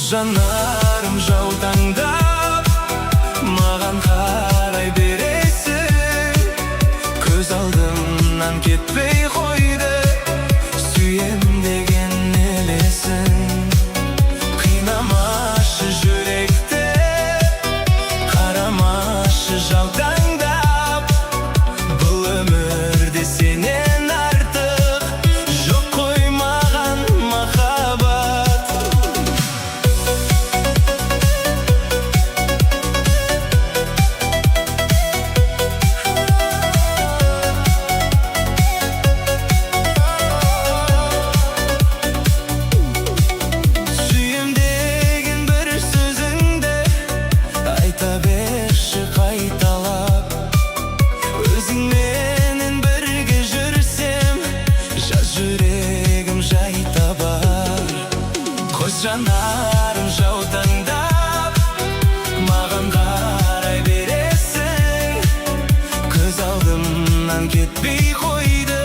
жанарым жаутаңдап, маған қарай бересің. Көз алдымнан кетпей қойды, сүйем деген елесің. Қинамашы жүректі, қарамашы жаутаңдап. Бұл өмірде сенен артық жоқ қой маған махаббат. Сүйем деген бір сөзіңді айта берші қайталап. Өзіңменен бірге жүрсем, жаз жүрегім жай табар. Көз жанарым жаутаңдап, маған қарай бересің. Көз алдымнан кетпей қойды,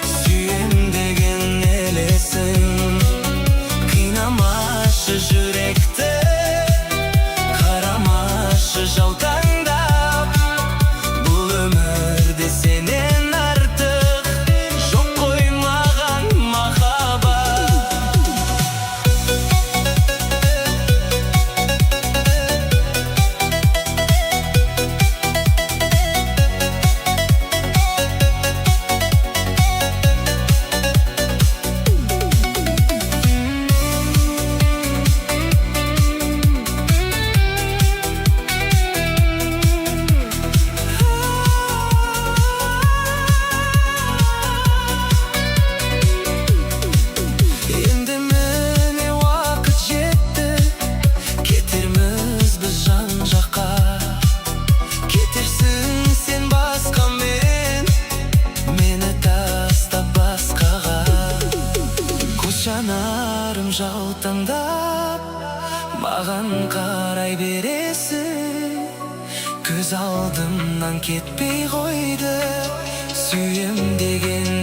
сүйем деген елесің. Қинамашы жүректі, қарамашы жаутаңдап. Бұл өмірде сенен артық жоқ қой маған махаббат. Енді міне уақыт жетті, кетерміз біз жан жаққа. Кетерсің сен басқамен, мені тастап басқаға. Көз жанарым жаутаңдап, маған қарай бересің. Көз алдымнан кетпей қойды, сүйем деген